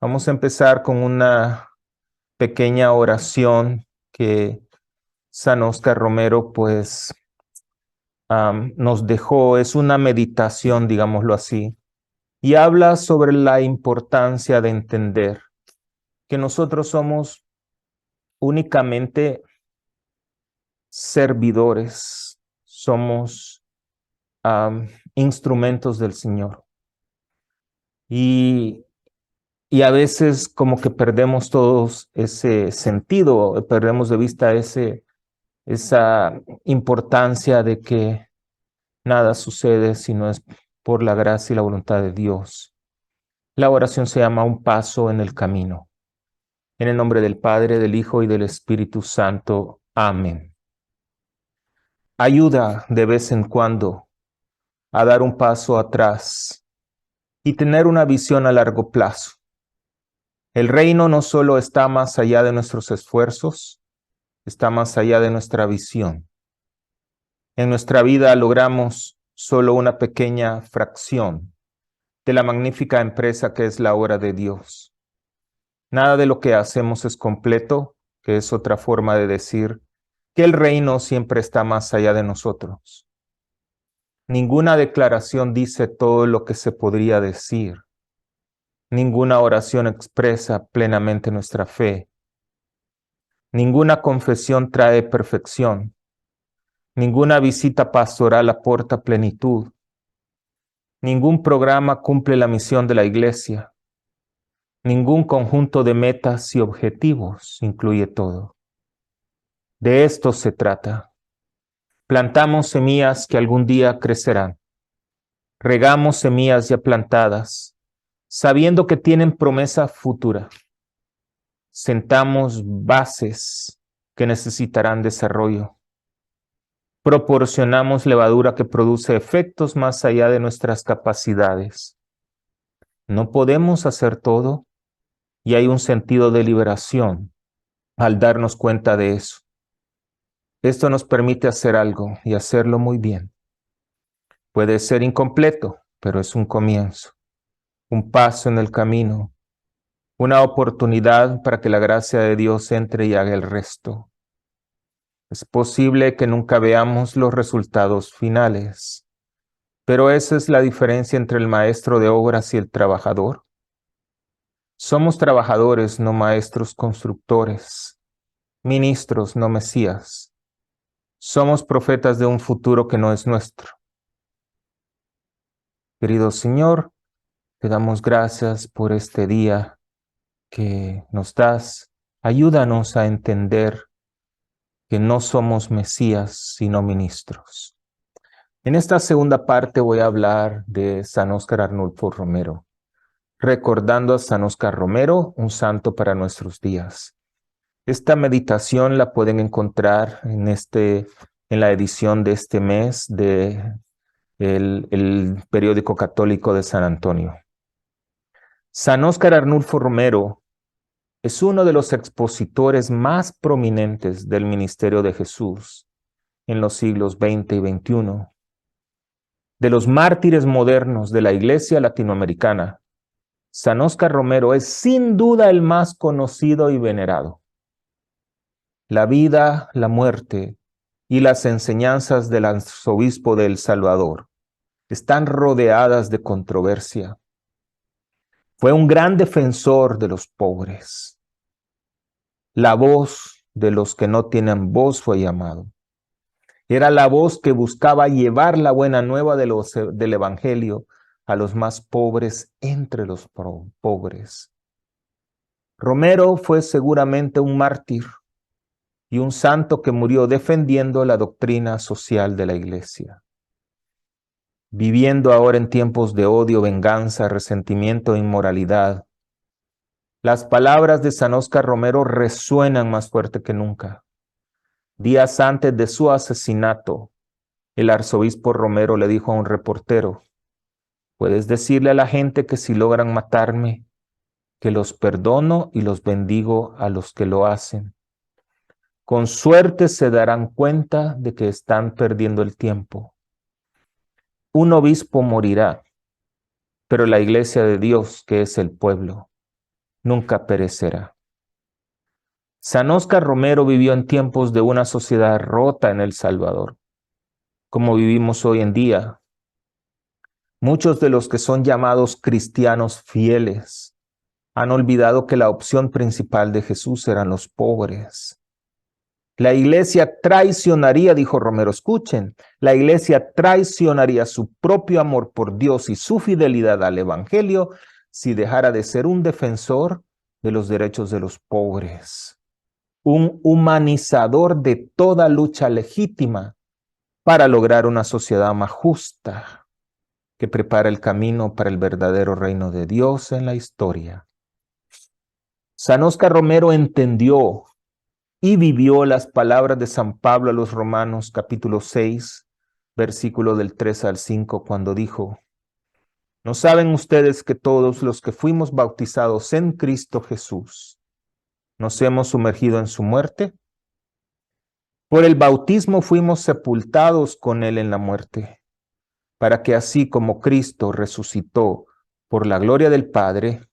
Vamos a empezar con una pequeña oración que San Óscar Romero pues nos dejó. Es una meditación, digámoslo así, y habla sobre la importancia de entender que nosotros somos únicamente servidores, somos instrumentos del Señor. Y Y a veces como que perdemos todos ese sentido, perdemos de vista esa importancia de que nada sucede si no es por la gracia y la voluntad de Dios. La oración se llama un paso en el camino. En el nombre del Padre, del Hijo y del Espíritu Santo. Amén. Ayuda de vez en cuando a dar un paso atrás y tener una visión a largo plazo. El reino no solo está más allá de nuestros esfuerzos, está más allá de nuestra visión. En nuestra vida logramos solo una pequeña fracción de la magnífica empresa que es la obra de Dios. Nada de lo que hacemos es completo, que es otra forma de decir que el reino siempre está más allá de nosotros. Ninguna declaración dice todo lo que se podría decir. Ninguna oración expresa plenamente nuestra fe. Ninguna confesión trae perfección. Ninguna visita pastoral aporta plenitud. Ningún programa cumple la misión de la iglesia. Ningún conjunto de metas y objetivos incluye todo. De esto se trata. Plantamos semillas que algún día crecerán. Regamos semillas ya plantadas, sabiendo que tienen promesa futura. Sentamos bases que necesitarán desarrollo. Proporcionamos levadura que produce efectos más allá de nuestras capacidades. No podemos hacer todo y hay un sentido de liberación al darnos cuenta de eso. Esto nos permite hacer algo y hacerlo muy bien. Puede ser incompleto, pero es un comienzo, un paso en el camino, una oportunidad para que la gracia de Dios entre y haga el resto. Es posible que nunca veamos los resultados finales, pero esa es la diferencia entre el maestro de obras y el trabajador. Somos trabajadores, no maestros constructores, ministros, no mesías. Somos profetas de un futuro que no es nuestro. Querido Señor, te damos gracias por este día que nos das. Ayúdanos a entender que no somos mesías, sino ministros. En esta segunda parte voy a hablar de San Óscar Arnulfo Romero, recordando a San Óscar Romero, un santo para nuestros días. Esta meditación la pueden encontrar en la edición de este mes de el periódico católico de San Antonio. San Óscar Arnulfo Romero es uno de los expositores más prominentes del ministerio de Jesús en los siglos XX y XXI. De los mártires modernos de la Iglesia latinoamericana, San Óscar Romero es sin duda el más conocido y venerado. La vida, la muerte y las enseñanzas del arzobispo de El Salvador están rodeadas de controversia. Fue un gran defensor de los pobres. La voz de los que no tienen voz fue llamado. Era la voz que buscaba llevar la buena nueva del Evangelio a los más pobres entre los pobres. Romero fue seguramente un mártir y un santo que murió defendiendo la doctrina social de la Iglesia. Viviendo ahora en tiempos de odio, venganza, resentimiento e inmoralidad, las palabras de San Óscar Romero resuenan más fuerte que nunca. Días antes de su asesinato, el arzobispo Romero le dijo a un reportero: puedes decirle a la gente que si logran matarme, que los perdono y los bendigo a los que lo hacen. Con suerte se darán cuenta de que están perdiendo el tiempo. Un obispo morirá, pero la iglesia de Dios, que es el pueblo, nunca perecerá. San Óscar Romero vivió en tiempos de una sociedad rota en El Salvador, como vivimos hoy en día. Muchos de los que son llamados cristianos fieles han olvidado que la opción principal de Jesús eran los pobres. La iglesia traicionaría, dijo Romero, escuchen, la iglesia traicionaría su propio amor por Dios y su fidelidad al evangelio si dejara de ser un defensor de los derechos de los pobres, un humanizador de toda lucha legítima para lograr una sociedad más justa que prepara el camino para el verdadero reino de Dios en la historia. San Óscar Romero entendió y vivió las palabras de San Pablo a los Romanos capítulo 6, versículo del 3 al 5, cuando dijo: ¿No saben ustedes que todos los que fuimos bautizados en Cristo Jesús nos hemos sumergido en su muerte? Por el bautismo fuimos sepultados con él en la muerte, para que así como Cristo resucitó por la gloria del Padre,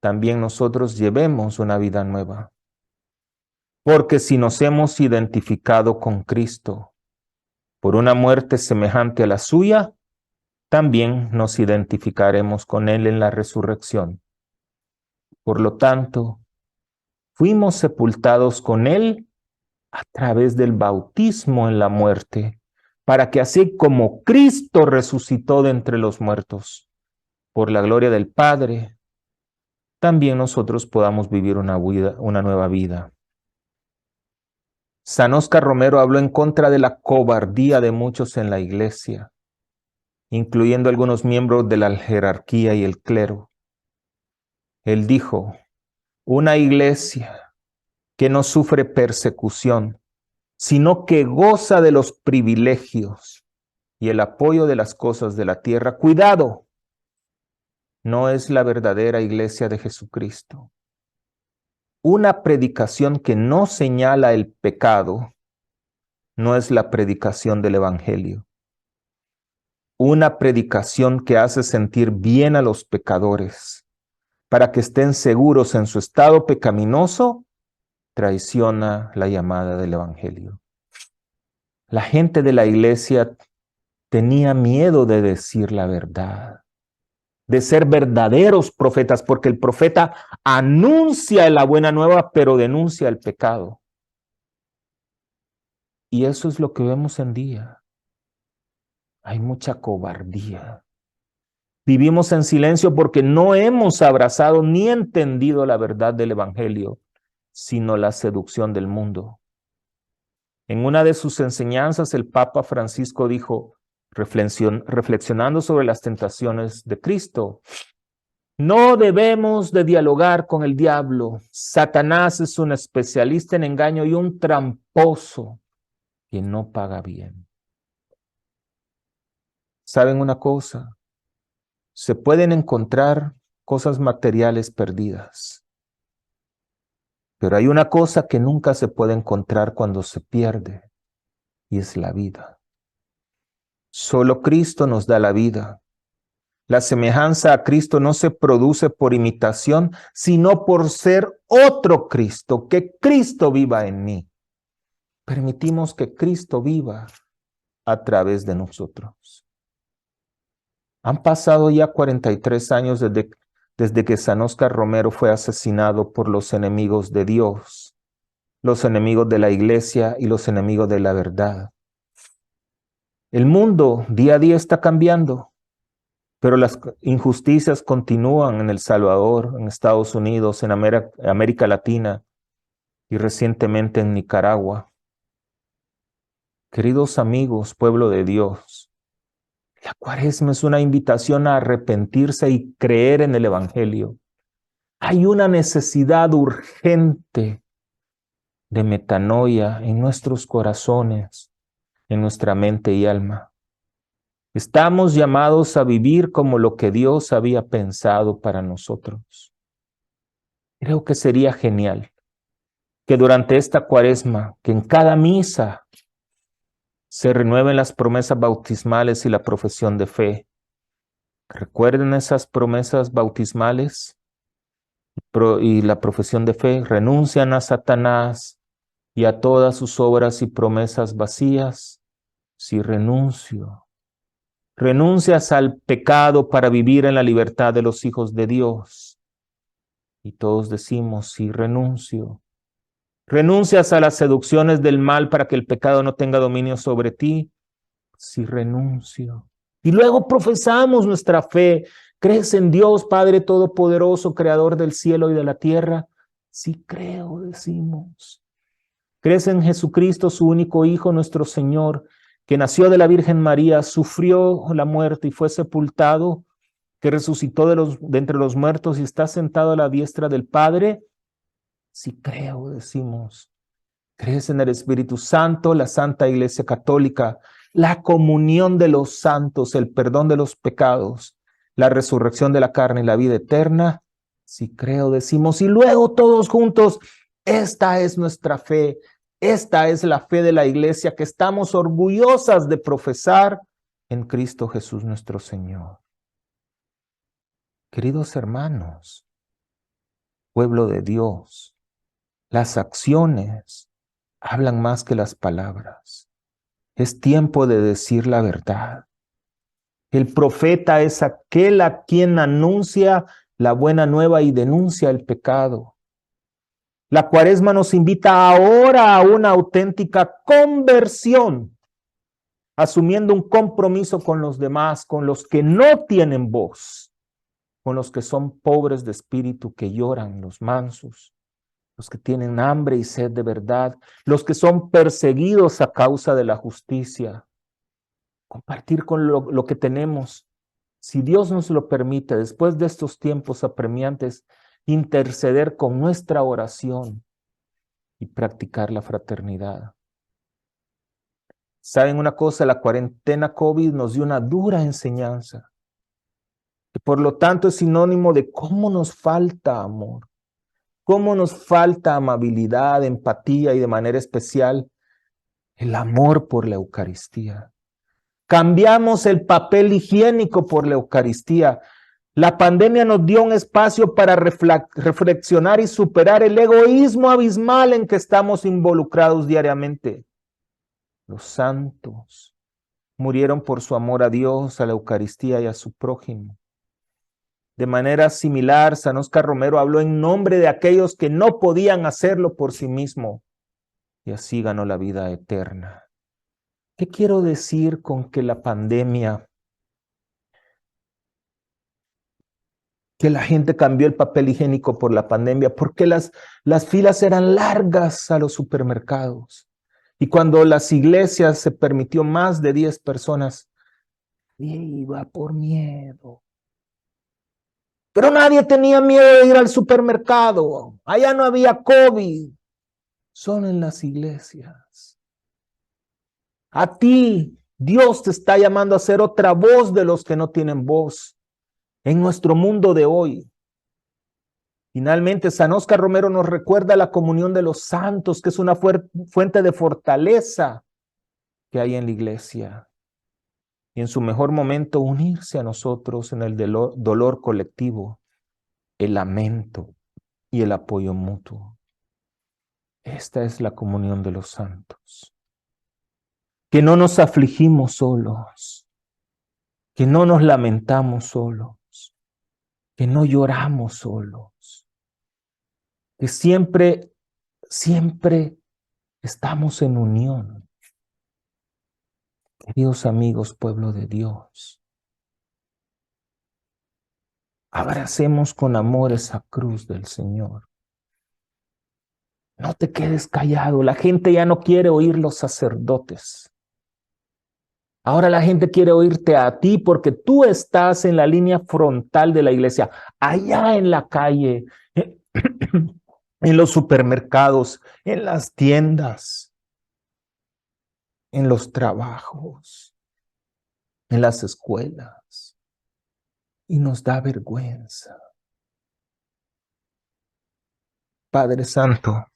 también nosotros llevemos una vida nueva. Porque si nos hemos identificado con Cristo por una muerte semejante a la suya, también nos identificaremos con Él en la resurrección. Por lo tanto, fuimos sepultados con Él a través del bautismo en la muerte, para que así como Cristo resucitó de entre los muertos, por la gloria del Padre, también nosotros podamos vivir una nueva vida. San Óscar Romero habló en contra de la cobardía de muchos en la iglesia, incluyendo algunos miembros de la jerarquía y el clero. Él dijo: una iglesia que no sufre persecución, sino que goza de los privilegios y el apoyo de las cosas de la tierra, cuidado, no es la verdadera iglesia de Jesucristo. Una predicación que no señala el pecado no es la predicación del evangelio. Una predicación que hace sentir bien a los pecadores para que estén seguros en su estado pecaminoso, traiciona la llamada del evangelio. La gente de la iglesia tenía miedo de decir la verdad, de ser verdaderos profetas, porque el profeta anuncia la buena nueva, pero denuncia el pecado. Y eso es lo que vemos en día. Hay mucha cobardía. Vivimos en silencio porque no hemos abrazado ni entendido la verdad del evangelio, sino la seducción del mundo. En una de sus enseñanzas, el Papa Francisco dijo, reflexionando sobre las tentaciones de Cristo: no debemos de dialogar con el diablo. Satanás es un especialista en engaño y un tramposo que no paga bien. ¿Saben una cosa? Se pueden encontrar cosas materiales perdidas, pero hay una cosa que nunca se puede encontrar cuando se pierde, y es la vida. Solo Cristo nos da la vida. La semejanza a Cristo no se produce por imitación, sino por ser otro Cristo, que Cristo viva en mí. Permitimos que Cristo viva a través de nosotros. Han pasado ya 43 años desde que San Óscar Romero fue asesinado por los enemigos de Dios, los enemigos de la iglesia y los enemigos de la verdad. El mundo día a día está cambiando, pero las injusticias continúan en El Salvador, en Estados Unidos, en América Latina y recientemente en Nicaragua. Queridos amigos, pueblo de Dios, la Cuaresma es una invitación a arrepentirse y creer en el evangelio. Hay una necesidad urgente de metanoia en nuestros corazones, en nuestra mente y alma. Estamos llamados a vivir como lo que Dios había pensado para nosotros. Creo que sería genial que durante esta Cuaresma, que en cada misa se renueven las promesas bautismales y la profesión de fe. Recuerden esas promesas bautismales. y la profesión de fe, renuncian a Satanás y a todas sus obras y promesas vacías. Sí, renuncio. Renuncias al pecado para vivir en la libertad de los hijos de Dios. Y todos decimos, sí, renuncio. Renuncias a las seducciones del mal para que el pecado no tenga dominio sobre ti. Sí, renuncio. Y luego profesamos nuestra fe. ¿Crees en Dios, Padre Todopoderoso, Creador del cielo y de la tierra? Sí, creo, decimos. ¿Crees en Jesucristo, su único Hijo, nuestro Señor, que nació de la Virgen María, sufrió la muerte y fue sepultado, que resucitó de entre los muertos y está sentado a la diestra del Padre? Sí, creo, decimos. ¿Crees en el Espíritu Santo, la Santa Iglesia Católica, la comunión de los santos, el perdón de los pecados, la resurrección de la carne y la vida eterna? Sí, creo, decimos. Y luego todos juntos, esta es nuestra fe, esta es la fe de la Iglesia que estamos orgullosas de profesar en Cristo Jesús nuestro Señor. Queridos hermanos, pueblo de Dios, las acciones hablan más que las palabras. Es tiempo de decir la verdad. El profeta es aquel a quien anuncia la buena nueva y denuncia el pecado. La Cuaresma nos invita ahora a una auténtica conversión, asumiendo un compromiso con los demás, con los que no tienen voz, con los que son pobres de espíritu, que lloran, los mansos, los que tienen hambre y sed de verdad, los que son perseguidos a causa de la justicia. Compartir con lo que tenemos. Si Dios nos lo permite, después de estos tiempos apremiantes, interceder con nuestra oración y practicar la fraternidad. ¿Saben una cosa? La cuarentena COVID nos dio una dura enseñanza, que por lo tanto es sinónimo de cómo nos falta amor, cómo nos falta amabilidad, empatía y de manera especial el amor por la Eucaristía. Cambiamos el papel higiénico por la Eucaristía. La pandemia nos dio un espacio para reflexionar y superar el egoísmo abismal en que estamos involucrados diariamente. Los santos murieron por su amor a Dios, a la Eucaristía y a su prójimo. De manera similar, San Óscar Romero habló en nombre de aquellos que no podían hacerlo por sí mismo y así ganó la vida eterna. ¿Qué quiero decir con que la pandemia, que la gente cambió el papel higiénico por la pandemia? Porque las filas eran largas a los supermercados. Y cuando las iglesias se permitió más de 10 personas, iba por miedo. Pero nadie tenía miedo de ir al supermercado. Allá no había COVID. Son en las iglesias. A ti, Dios te está llamando a ser otra voz de los que no tienen voz en nuestro mundo de hoy. Finalmente, San Óscar Romero nos recuerda la comunión de los santos, que es una fuente de fortaleza que hay en la iglesia. Y en su mejor momento, unirse a nosotros en el dolor colectivo, el lamento y el apoyo mutuo. Esta es la comunión de los santos. Que no nos afligimos solos, que no nos lamentamos solos, que no lloramos solos, que siempre estamos en unión. Queridos amigos, pueblo de Dios, abracemos con amor esa cruz del Señor. No te quedes callado. La gente ya no quiere oír los sacerdotes. Ahora la gente quiere oírte a ti porque tú estás en la línea frontal de la iglesia, allá en la calle, en los supermercados, en las tiendas, en los trabajos, en las escuelas. Y nos da vergüenza. Padre Santo,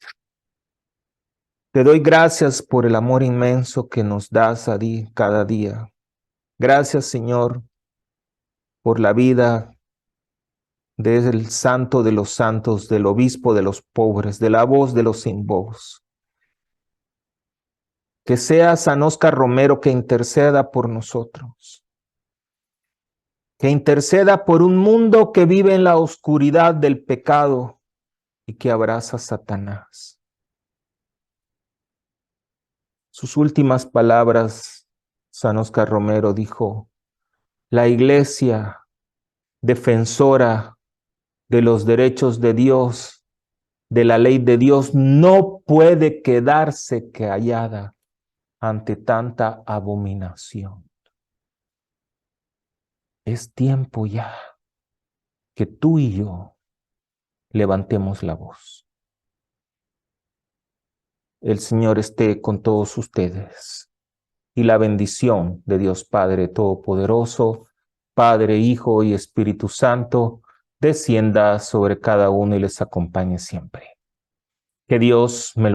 te doy gracias por el amor inmenso que nos das a ti cada día. Gracias, Señor, por la vida del santo de los santos, del obispo de los pobres, de la voz de los sin voz. Que sea San Óscar Romero que interceda por nosotros. Que interceda por un mundo que vive en la oscuridad del pecado y que abraza a Satanás. Sus últimas palabras, San Óscar Romero dijo: la Iglesia, defensora de los derechos de Dios, de la ley de Dios, no puede quedarse callada ante tanta abominación. Es tiempo ya que tú y yo levantemos la voz. El Señor esté con todos ustedes y la bendición de Dios Padre Todopoderoso, Padre, Hijo y Espíritu Santo, descienda sobre cada uno y les acompañe siempre. Que Dios me